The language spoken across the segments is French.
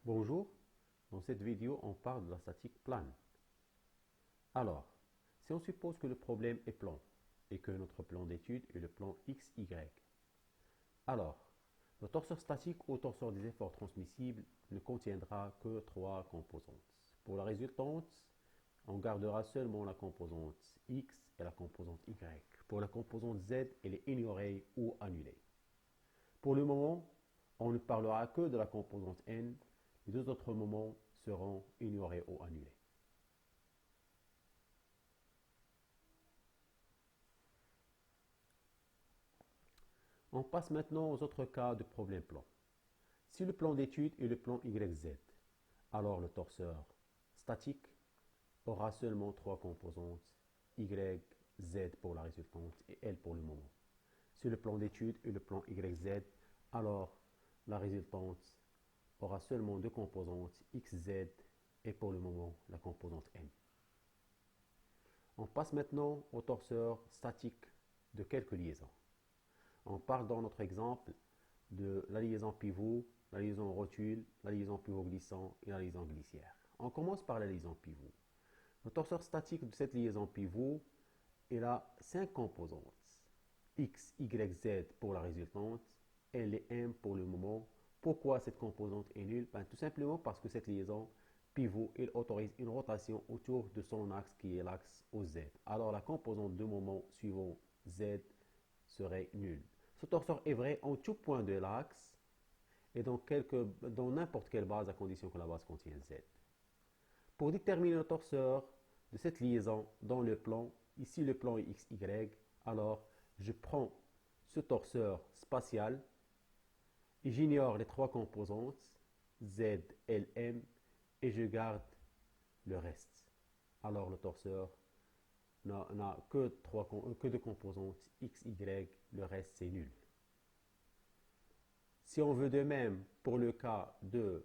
Bonjour, dans cette vidéo on parle de la statique plane. Alors, si on suppose que le problème est plan et que notre plan d'étude est le plan XY, alors le torseur statique ou torseur des efforts transmissibles ne contiendra que trois composantes. Pour la résultante, on gardera seulement la composante X et la composante Y. Pour la composante Z, elle est ignorée ou annulée. Pour le moment, on ne parlera que de la composante N. Les deux autres moments seront ignorés ou annulés. On passe maintenant aux autres cas de problème plan. Si le plan d'étude est le plan YZ, alors le torseur statique aura seulement trois composantes, Y, Z pour la résultante et L pour le moment. Si le plan d'étude est le plan YZ, alors la résultante aura seulement deux composantes, XZ et pour le moment la composante N. On passe maintenant au torseur statique de quelques liaisons. On parle dans notre exemple de la liaison pivot, la liaison rotule, la liaison pivot glissant et la liaison glissière. On commence par la liaison pivot. Le torseur statique de cette liaison pivot, il a cinq composantes. X, Y, Z pour la résultante, L et M pour le moment. Pourquoi cette composante est nulle? Tout simplement parce que cette liaison pivot, il autorise une rotation autour de son axe qui est l'axe OZ. Alors la composante de moment suivant Z serait nulle. Ce torseur est vrai en tout point de l'axe et dans n'importe quelle base à condition que la base contienne Z. Pour déterminer le torseur de cette liaison dans le plan, ici le plan est XY, alors je prends ce torseur spatial et j'ignore les trois composantes Z, L, M et je garde le reste. Alors le torseur n'a que deux composantes X, Y, le reste c'est nul. Si on veut de même pour le cas de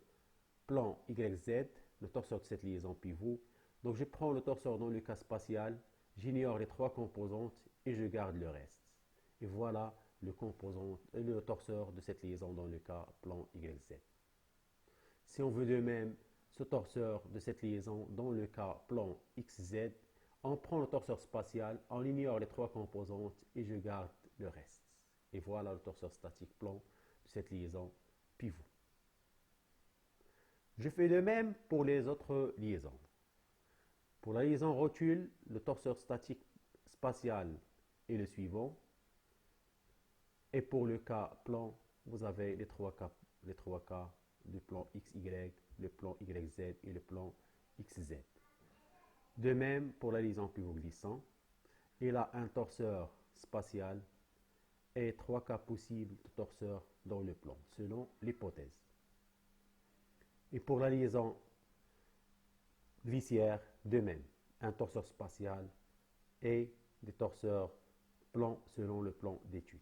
plan YZ, le torseur de cette liaison pivot, donc je prends le torseur dans le cas spatial, j'ignore les trois composantes et je garde le reste. Et voilà le torseur de cette liaison dans le cas plan YZ. Si on veut de même ce torseur de cette liaison dans le cas plan XZ, on prend le torseur spatial, on ignore les trois composantes et je garde le reste. Et voilà le torseur statique plan de cette liaison pivot. Je fais de même pour les autres liaisons. Pour la liaison rotule, le torseur statique spatial est le suivant. Et pour le cas plan, vous avez les trois cas du plan XY, le plan YZ et le plan XZ. De même pour la liaison pivot glissant, il a un torseur spatial et trois cas possibles de torseur dans le plan, selon l'hypothèse. Et pour la liaison glissière, de même, un torseur spatial et des torseurs plans selon le plan d'étude.